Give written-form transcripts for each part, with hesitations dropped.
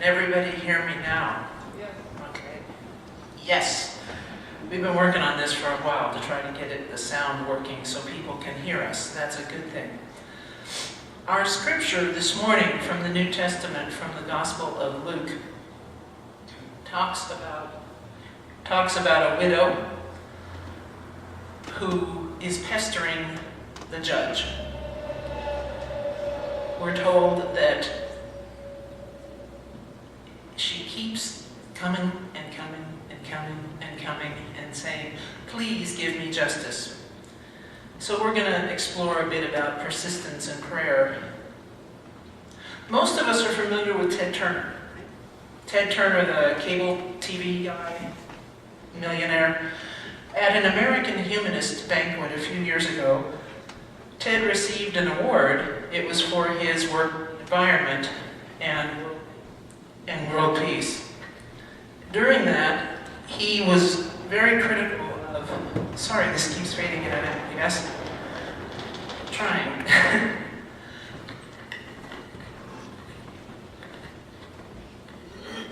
everybody hear me now? Yes. Okay. Yes. We've been working on this for a while to try to get the sound working so people can hear us. That's a good thing. Our scripture this morning from the New Testament, from the Gospel of Luke, talks about a widow who is pestering the judge. We're told that she keeps coming and coming and coming and coming and saying, "Please give me justice." So we're going to explore a bit about persistence in prayer. Most of us are familiar with Ted Turner. Ted Turner, the cable TV guy, millionaire. At an American Humanist banquet a few years ago, Ted received an award. It was for his work environment and world peace. During that, he was very critical of... Sorry, this keeps fading in and out. Yes? Trying.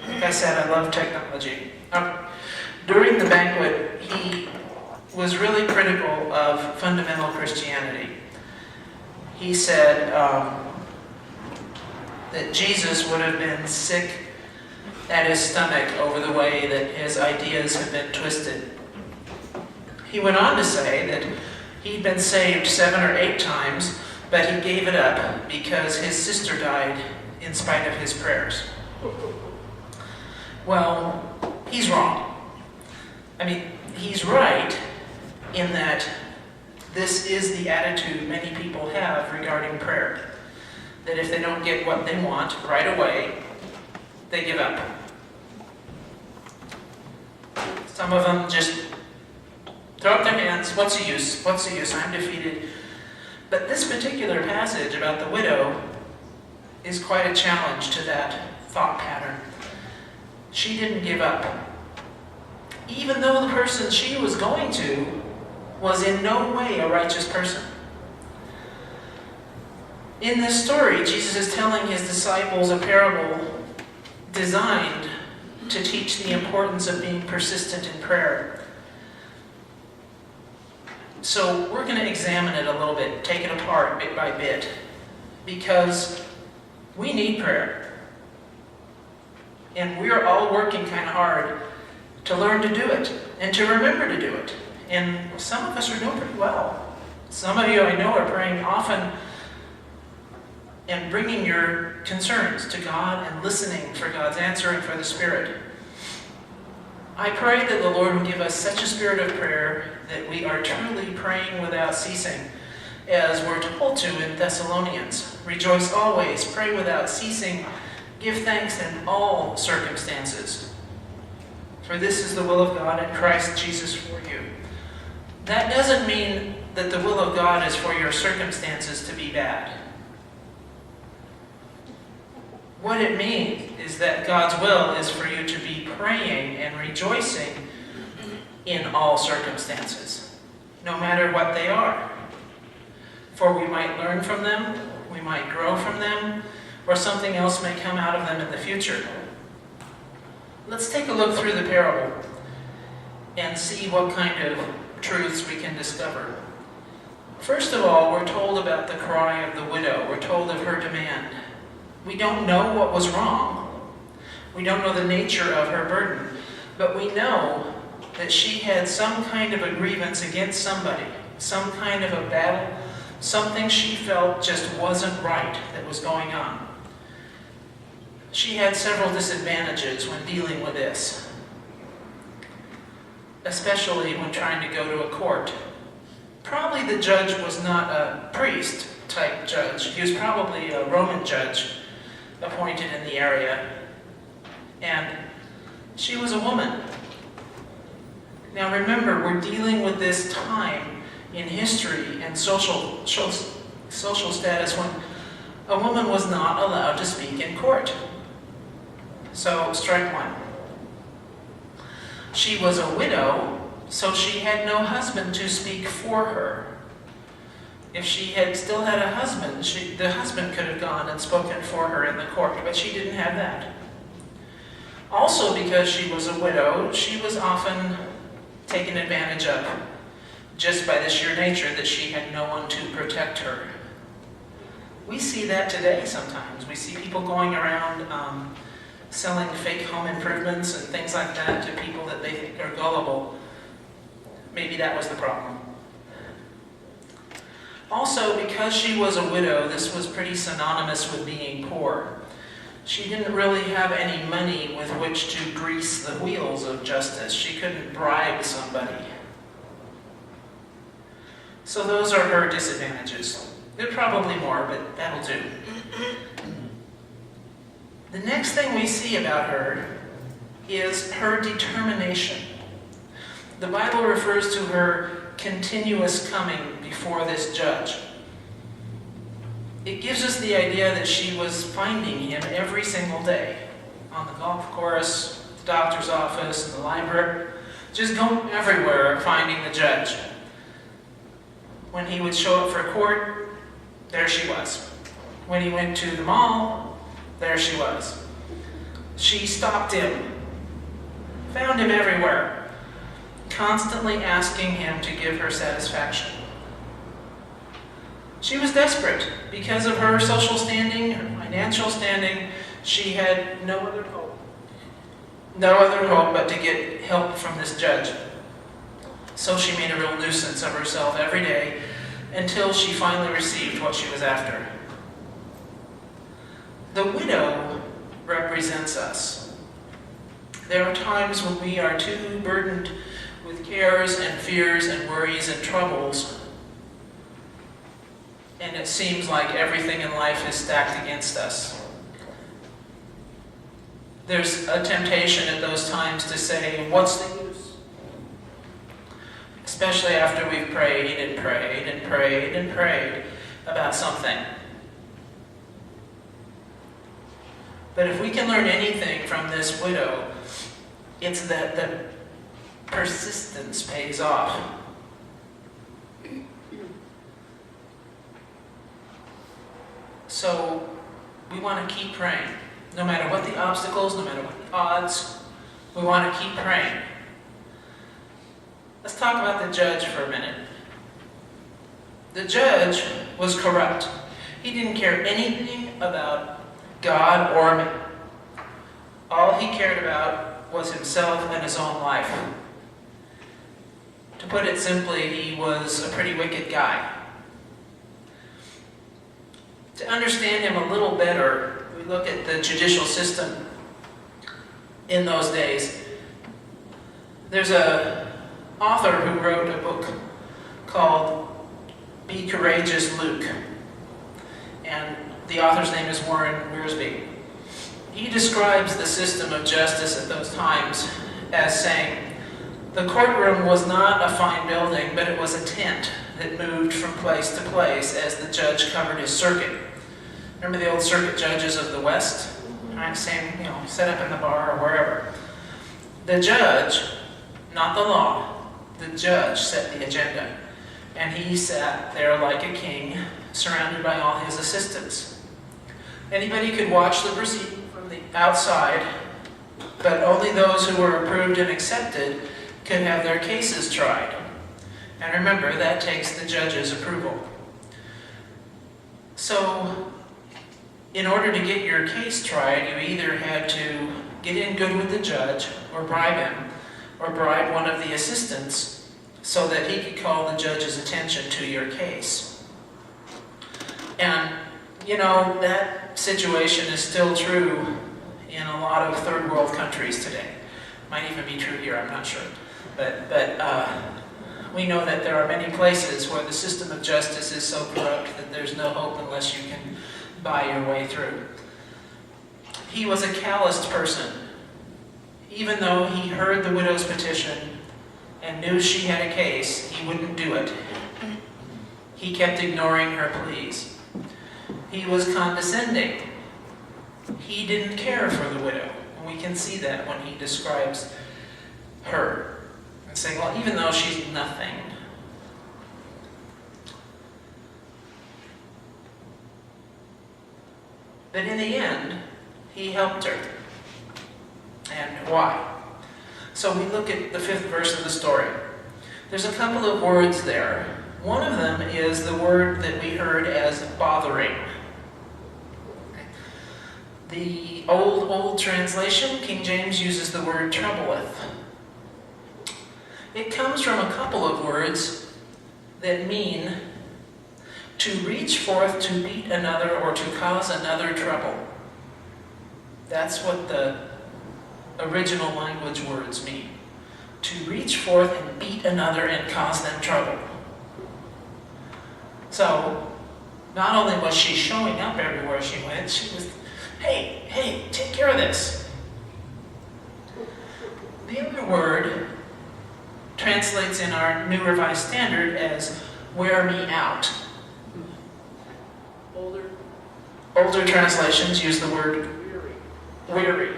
Like I said, I love technology. During the banquet, he was really critical of fundamental Christianity. He said that Jesus would have been sick at his stomach over the way that his ideas have been twisted. He went on to say that he'd been saved 7 or 8 times, but he gave it up because his sister died in spite of his prayers. Well, he's wrong. I mean, he's right in that this is the attitude many people have regarding prayer. That if they don't get what they want right away, they give up. Some of them just throw up their hands. What's the use? What's the use? I'm defeated. But this particular passage about the widow is quite a challenge to that thought pattern. She didn't give up. Even though the person she was going to was in no way a righteous person. In this story, Jesus is telling his disciples a parable designed to teach the importance of being persistent in prayer. So we're going to examine it a little bit, take it apart bit by bit, because we need prayer. And we're all working kind of hard to learn to do it and to remember to do it. And some of us are doing pretty well. Some of you I know are praying often and bringing your concerns to God and listening for God's answering for the Spirit. I pray that the Lord will give us such a spirit of prayer that we are truly praying without ceasing, as we're told to in Thessalonians. Rejoice always, pray without ceasing, give thanks in all circumstances. For this is the will of God in Christ Jesus for you. That doesn't mean that the will of God is for your circumstances to be bad. What it means is that God's will is for you to be praying and rejoicing in all circumstances, no matter what they are. For we might learn from them, we might grow from them, or something else may come out of them in the future. Let's take a look through the parable and see what kind of truths we can discover. First of all, we're told about the cry of the widow. We're told of her demand. We don't know what was wrong. We don't know the nature of her burden. But we know that she had some kind of a grievance against somebody, some kind of a battle, something she felt just wasn't right that was going on. She had several disadvantages when dealing with this, especially when trying to go to a court. Probably the judge was not a priest-type judge. He was probably a Roman judge appointed in the area. And she was a woman. Now remember, we're dealing with this time in history and social status when a woman was not allowed to speak in court. So, strike one. She was a widow, so she had no husband to speak for her. If she had still had a husband, the husband could have gone and spoken for her in the court, but she didn't have that. Also, because she was a widow, she was often taken advantage of, just by the sheer nature that she had no one to protect her. We see that today sometimes. We see people going around selling fake home improvements and things like that to people that they think are gullible. Maybe that was the problem. Also, because she was a widow, this was pretty synonymous with being poor. She didn't really have any money with which to grease the wheels of justice. She couldn't bribe somebody. So those are her disadvantages. There are probably more, but that'll do. The next thing we see about her is her determination. The Bible refers to her continuous coming before this judge. It gives us the idea that she was finding him every single day, on the golf course, the doctor's office, in the library, just going everywhere finding the judge. When he would show up for court, there she was. When he went to the mall, there she was. She stopped him, found him everywhere, constantly asking him to give her satisfaction. She was desperate. Because of her social standing, her financial standing, she had no other hope. No other hope but to get help from this judge. So she made a real nuisance of herself every day until she finally received what she was after. The widow represents us. There are times when we are too burdened with cares and fears and worries and troubles, and it seems like everything in life is stacked against us. There's a temptation at those times to say, what's the use? Especially after we've prayed and prayed and prayed and prayed about something. But if we can learn anything from this widow, it's that the persistence pays off. So we want to keep praying. No matter what the obstacles, no matter what the odds, we want to keep praying. Let's talk about the judge for a minute. The judge was corrupt. He didn't care anything about God or man. All he cared about was himself and his own life. To put it simply, he was a pretty wicked guy. To understand him a little better, we look at the judicial system in those days. There's an author who wrote a book called Be Courageous, Luke. And the author's name is Warren Wiersbe. He describes the system of justice at those times as saying, the courtroom was not a fine building, but it was a tent that moved from place to place as the judge covered his circuit. Remember the old circuit judges of the West? Right, same, set up in the bar or wherever. The judge, not the law, the judge set the agenda. And he sat there like a king, surrounded by all his assistants. Anybody could watch the proceeding from the outside, but only those who were approved and accepted could have their cases tried. And remember, that takes the judge's approval. So, in order to get your case tried, you either had to get in good with the judge, or bribe him, or bribe one of the assistants so that he could call the judge's attention to your case. And, that situation is still true in a lot of third world countries today. Might even be true here, I'm not sure. But we know that there are many places where the system of justice is so corrupt that there's no hope unless you can buy your way through. He was a calloused person. Even though he heard the widow's petition and knew she had a case, he wouldn't do it. He kept ignoring her pleas. He was condescending. He didn't care for the widow. And we can see that when he describes her. And saying, well, even though she's nothing, but in the end, he helped her. and why. So we look at the 5th verse of the story. There's a couple of words there. One of them is the word that we heard as bothering. The old translation, King James, uses the word troubleth. It comes from a couple of words that mean to reach forth to beat another or to cause another trouble. That's what the original language words mean. To reach forth and beat another and cause them trouble. So, not only was she showing up everywhere she went, she was, hey, take care of this. The other word translates in our New Revised Standard as wear me out. Older translations use the word weary.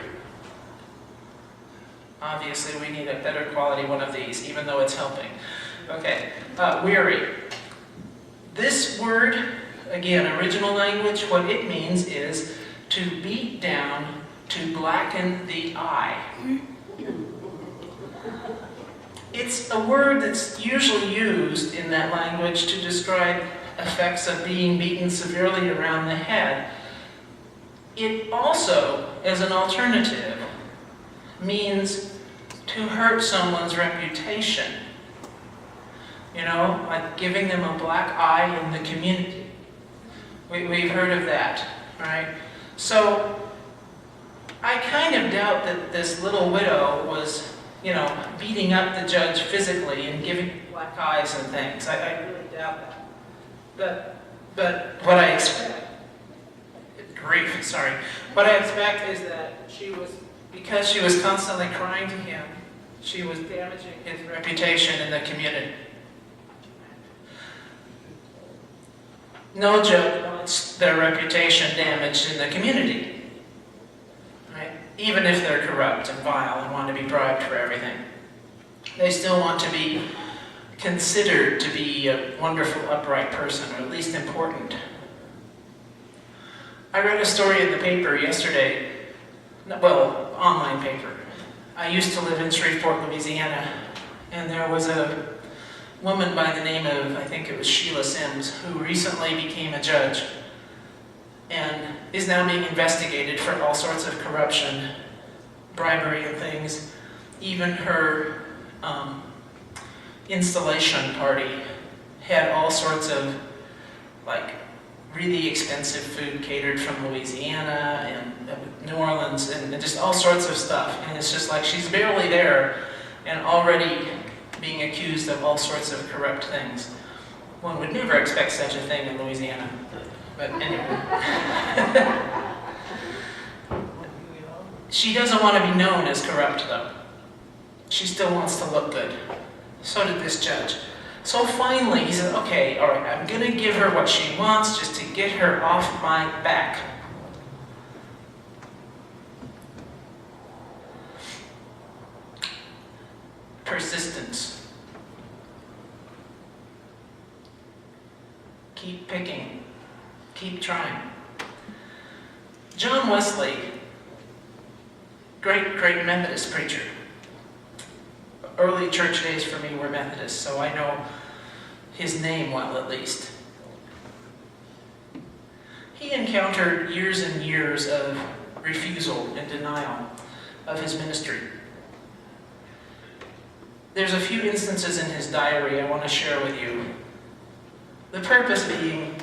Obviously, we need a better quality one of these, even though it's helping. Okay, weary. This word, again, original language, what it means is to beat down, to blacken the eye. It's a word that's usually used in that language to describe effects of being beaten severely around the head. It also, as an alternative, means to hurt someone's reputation. You know, like giving them a black eye in the community. We've heard of that, right? So, I kind of doubt that this little widow was, beating up the judge physically and giving black eyes and things. I really doubt that. But what I expect, what I expect is that because she was constantly crying to him, she was damaging his reputation in the community. No judge wants their reputation damaged in the community, right? Even if they're corrupt and vile and want to be bribed for everything. They still want to be considered to be a wonderful, upright person, or at least important. I read a story in the paper yesterday, online paper. I used to live in Shreveport, Louisiana, and there was a woman by the name of, I think it was Sheila Sims, who recently became a judge and is now being investigated for all sorts of corruption, bribery and things. Even her installation party had all sorts of really expensive food catered from Louisiana and New Orleans and just all sorts of stuff. And it's just like she's barely there and already being accused of all sorts of corrupt things. One would never expect such a thing in Louisiana. But anyway. She doesn't want to be known as corrupt, though. She still wants to look good. So did this judge. So finally, he said, okay, all right, I'm going to give her what she wants just to get her off my back. Persistence. Keep picking. Keep trying. John Wesley, great Methodist preacher. Early church days for me were Methodist, so I know his name well, at least. He encountered years and years of refusal and denial of his ministry. There's a few instances in his diary I want to share with you. The purpose being,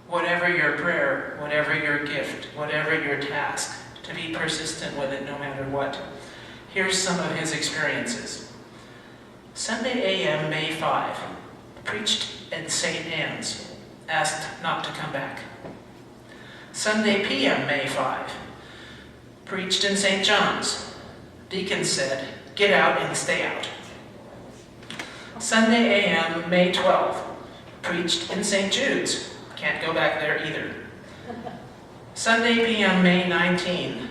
whatever your prayer, whatever your gift, whatever your task, to be persistent with it no matter what. Here's some of his experiences. Sunday a.m., May 5, preached at St. Anne's, asked not to come back. Sunday p.m., May 5, preached in St. John's. Deacon said, get out and stay out. Sunday a.m., May 12, preached in St. Jude's. Can't go back there either. Sunday p.m., May 19,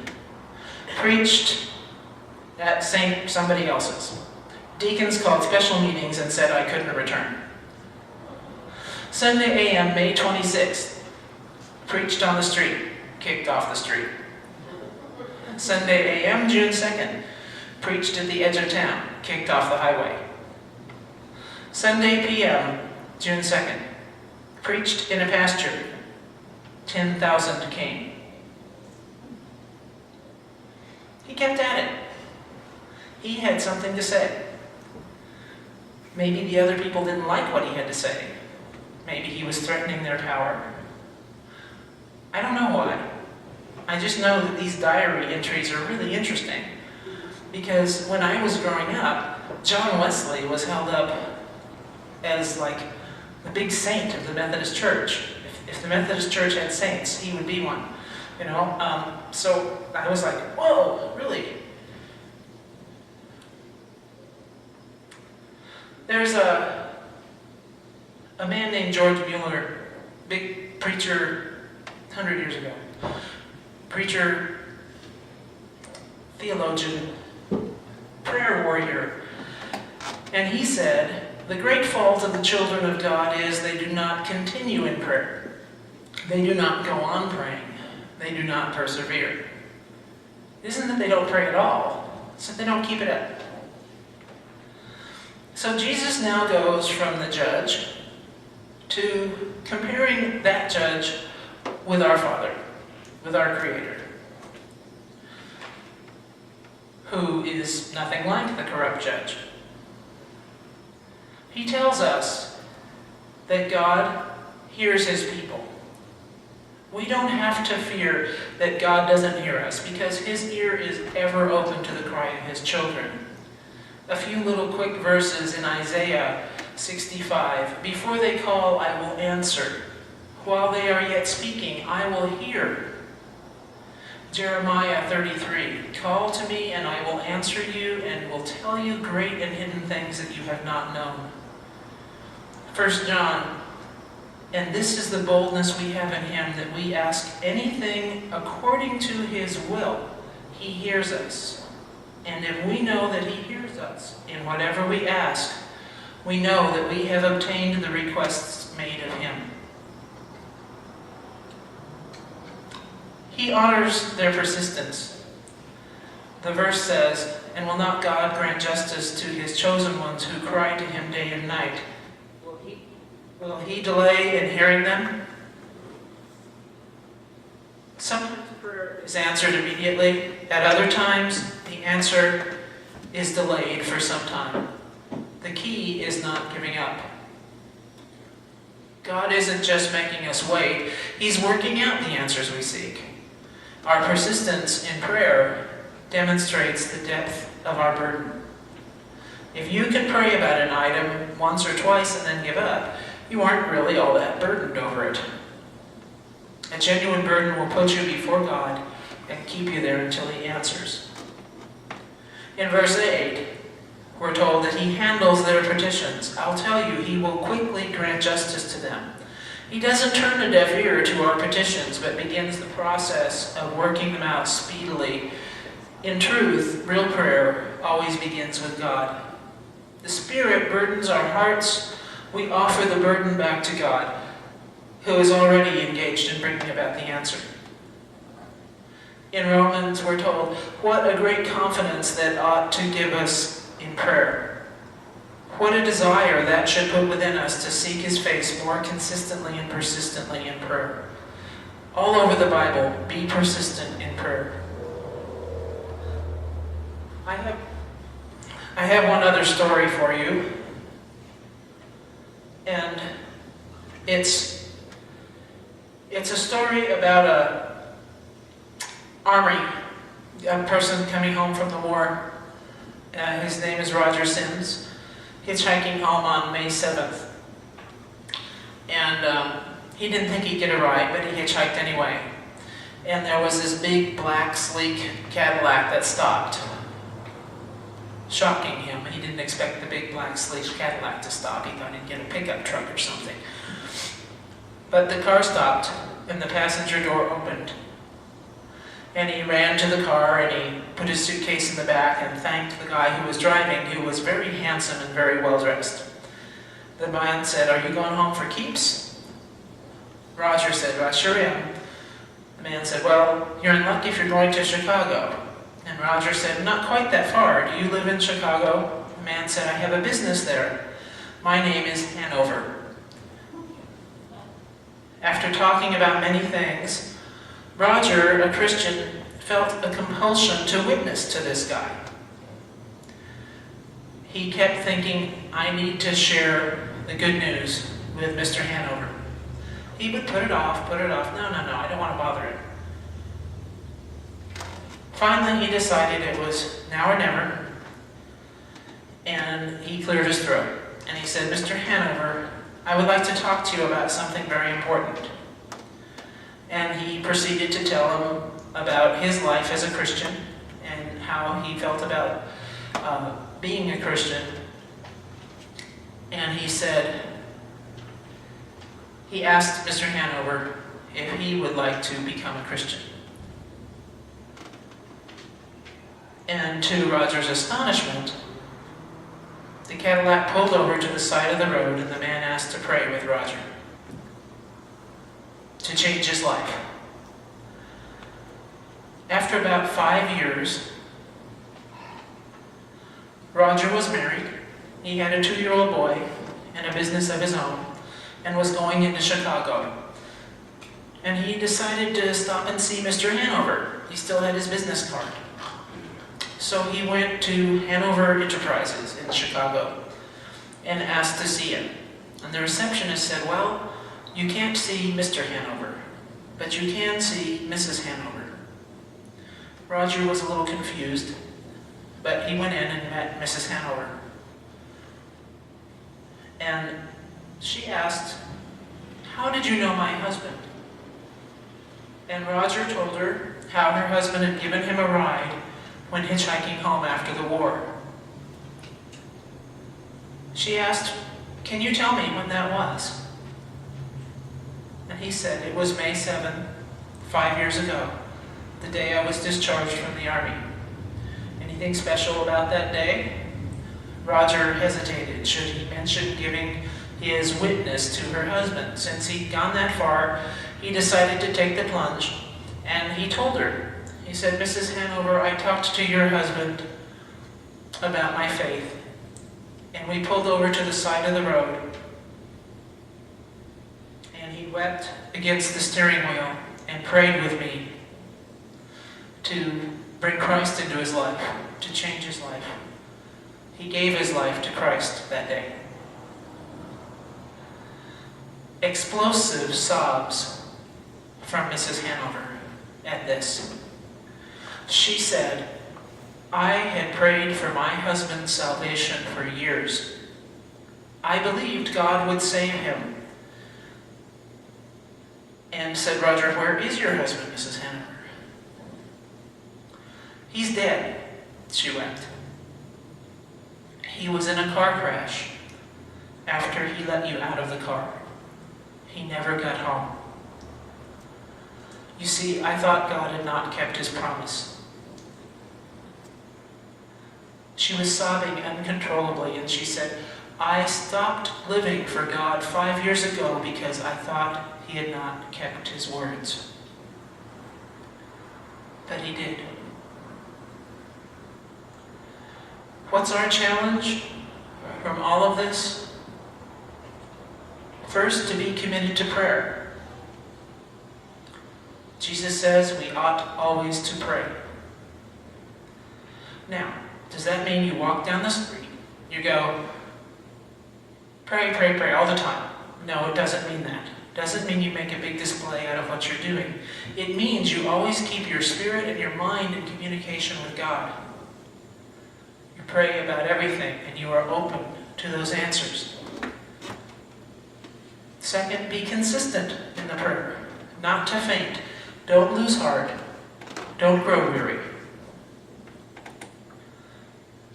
preached at St. somebody else's. Deacons called special meetings and said I couldn't return. Sunday a.m., May 26th, preached on the street, kicked off the street. Sunday a.m., June 2nd, preached at the edge of town, kicked off the highway. Sunday p.m., June 2nd, preached in a pasture, 10,000 came. He kept at it. He had something to say. Maybe the other people didn't like what he had to say. Maybe he was threatening their power. I don't know why. I just know that these diary entries are really interesting. Because when I was growing up, John Wesley was held up as like the big saint of the Methodist Church. If the Methodist Church had saints, he would be one. So I was like, whoa, really? There's a man named George Mueller, big preacher 100 years ago. Preacher, theologian, prayer warrior. And he said, the great fault of the children of God is they do not continue in prayer. They do not go on praying. They do not persevere. It isn't that they don't pray at all, it's that they don't keep it up. So Jesus now goes from the judge to comparing that judge with our Father, with our Creator, who is nothing like the corrupt judge. He tells us that God hears his people. We don't have to fear that God doesn't hear us, because his ear is ever open to the cry of his children. A few little quick verses in Isaiah 65. Before they call, I will answer. While they are yet speaking, I will hear. Jeremiah 33. Call to me, and I will answer you, and will tell you great and hidden things that you have not known. 1 John. And this is the boldness we have in him, that we ask anything according to his will. He hears us. And if we know that he hears us in whatever we ask, we know that we have obtained the requests made of him. He honors their persistence. The verse says, and will not God grant justice to his chosen ones who cry to him day and night? Will he delay in hearing them? Sometimes prayer is answered immediately. At other times, the answer is delayed for some time. The key is not giving up. God isn't just making us wait. He's working out the answers we seek. Our persistence in prayer demonstrates the depth of our burden. If you can pray about an item once or twice and then give up, you aren't really all that burdened over it. A genuine burden will put you before God and keep you there until he answers. In verse 8, we're told that he handles their petitions. I'll tell you, he will quickly grant justice to them. He doesn't turn a deaf ear to our petitions, but begins the process of working them out speedily. In truth, real prayer always begins with God. The Spirit burdens our hearts. We offer the burden back to God, who is already engaged in bringing about the answer. In Romans, we're told, what a great confidence that ought to give us in prayer. What a desire that should put within us to seek his face more consistently and persistently in prayer. All over the Bible, be persistent in prayer. I have one other story for you. And it's a story about a person coming home from the war. His name is Roger Sims, hitchhiking home on May 7th. And he didn't think he'd get a ride, but he hitchhiked anyway. And there was this big, black, sleek Cadillac that stopped, shocking him. He didn't expect the big, black, sleek Cadillac to stop. He thought he'd get a pickup truck or something. But the car stopped, and the passenger door opened. And he ran to the car, and he put his suitcase in the back and thanked the guy who was driving, who was very handsome and very well-dressed. The man said, "Are you going home for keeps?" Roger said, "I sure am." The man said, "Well, you're in luck if you're going to Chicago." And Roger said, "Not quite that far. Do you live in Chicago?" The man said, "I have a business there. My name is Hanover." After talking about many things, Roger, a Christian, felt a compulsion to witness to this guy. He kept thinking, "I need to share the good news with Mr. Hanover." He would put it off. No, I don't want to bother him. Finally, he decided it was now or never, and he cleared his throat. And he said, "Mr. Hanover, I would like to talk to you about something very important." And he proceeded to tell him about his life as a Christian and how he felt about being a Christian. And he asked Mr. Hanover if he would like to become a Christian. And to Roger's astonishment, the Cadillac pulled over to the side of the road, and the man asked to pray with Roger to change his life. After about 5 years, Roger was married. He had a 2-year-old boy and a business of his own, and was going into Chicago. And he decided to stop and see Mr. Hanover. He still had his business card. So he went to Hanover Enterprises in Chicago and asked to see him. And the receptionist said, "Well, you can't see Mr. Hanover, but you can see Mrs. Hanover." Roger was a little confused, but he went in and met Mrs. Hanover. And she asked, "How did you know my husband?" And Roger told her how her husband had given him a ride when hitchhiking home after the war. She asked, "Can you tell me when that was?" And he said, "It was May 7, 5 years ago, the day I was discharged from the Army." Anything special about that day? Roger hesitated. Should he mention giving his witness to her husband? Since he'd gone that far, he decided to take the plunge, and he told her. He said, "Mrs. Hanover, I talked to your husband about my faith, and we pulled over to the side of the road, and he wept against the steering wheel and prayed with me to bring Christ into his life, to change his life. He gave his life to Christ that day." Explosive sobs from Mrs. Hanover at this. She said, "I had prayed for my husband's salvation for years. I believed God would save him." And said, "Roger, where is your husband, Mrs. Hanover?" "He's dead," she wept. "He was in a car crash after he let you out of the car. He never got home. You see, I thought God had not kept his promise." She was sobbing uncontrollably, and she said, "I stopped living for God 5 years ago because I thought he had not kept his words." But he did. What's our challenge from all of this? First, to be committed to prayer. Jesus says we ought always to pray. Now, does that mean you walk down the street, you go, pray, pray, pray all the time? No, it doesn't mean that. It doesn't mean you make a big display out of what you're doing. It means you always keep your spirit and your mind in communication with God. You pray about everything, and you are open to those answers. Second, be consistent in the prayer, not to faint. Don't lose heart. Don't grow weary.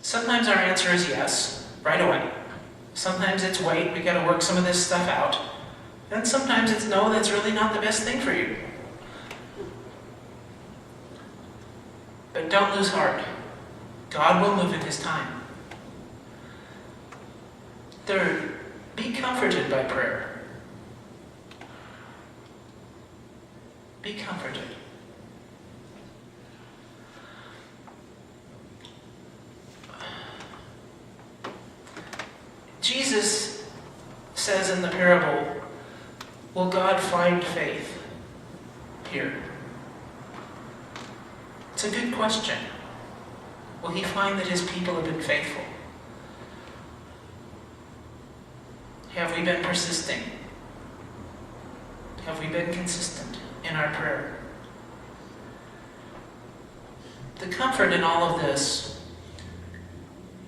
Sometimes our answer is yes, right away. Sometimes it's wait, we got to work some of this stuff out. And sometimes it's no, that's really not the best thing for you. But don't lose heart. God will move in his time. Third, be comforted by prayer. Be comforted. Jesus says in the parable, will God find faith here? It's a good question. Will he find that his people have been faithful? Have we been persisting? Have we been consistent in our prayer? The comfort in all of this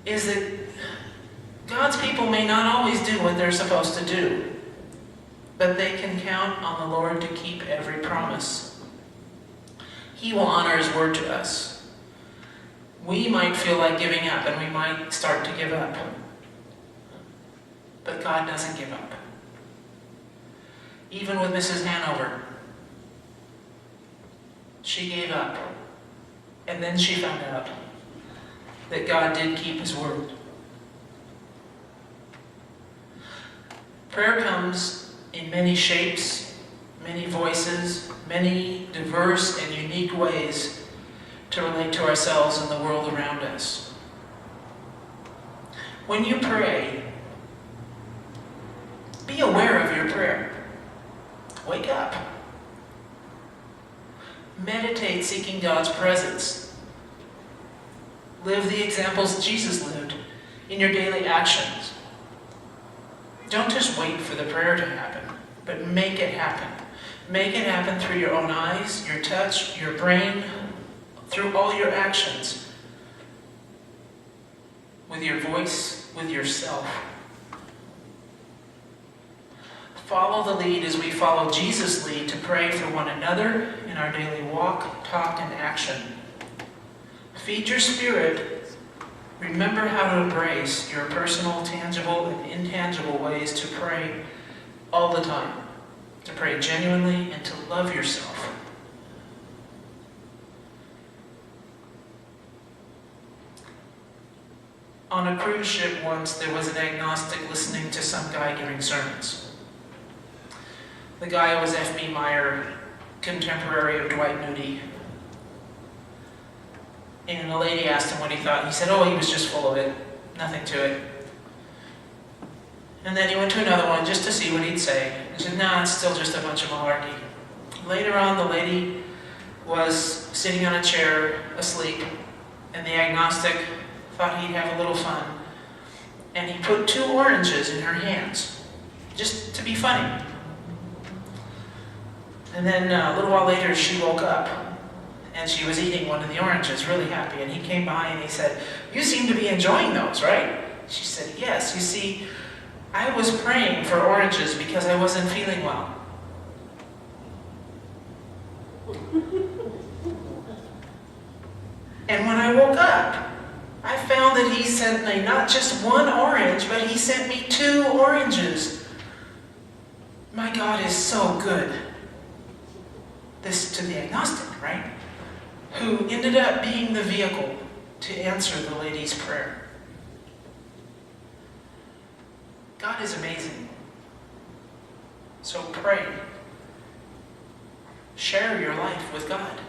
is that God's people may not always do what they're supposed to do, but they can count on the Lord to keep every promise. He will honor his word to us. We might feel like giving up, and we might start to give up. But God doesn't give up. Even with Mrs. Hanover, she gave up. And then she found out that God did keep his word. Prayer comes in many shapes, many voices, many diverse and unique ways to relate to ourselves and the world around us. When you pray, be aware of your prayer. Wake up. Meditate seeking God's presence. Live the examples Jesus lived in your daily actions. Don't just wait for the prayer to happen, but make it happen. Make it happen through your own eyes, your touch, your brain, through all your actions, with your voice, with yourself. Follow the lead as we follow Jesus' lead to pray for one another in our daily walk, talk, and action. Feed your spirit. Remember how to embrace your personal, tangible, and intangible ways to pray all the time. To pray genuinely and to love yourself. On a cruise ship once, there was an agnostic listening to some guy giving sermons. The guy was F.B. Meyer, contemporary of Dwight Moody. And a lady asked him what he thought. He said, oh, he was just full of it. Nothing to it. And then he went to another one just to see what he'd say. He said, nah, it's still just a bunch of malarkey. Later on, the lady was sitting on a chair, asleep, and the agnostic thought he'd have a little fun. And he put 2 oranges in her hands, just to be funny. And then a little while later, she woke up, and she was eating one of the oranges, really happy. And he came by and he said, you seem to be enjoying those, right? She said, yes. You see, I was praying for oranges because I wasn't feeling well. And when I woke up, I found that he sent me not just 1 orange, but he sent me 2 oranges. My God is so good. This to the agnostic, right? Who ended up being the vehicle to answer the lady's prayer. God is amazing. So pray. Share your life with God.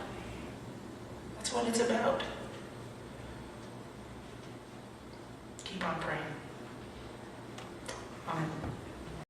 That's what it's about. Keep on praying. Amen.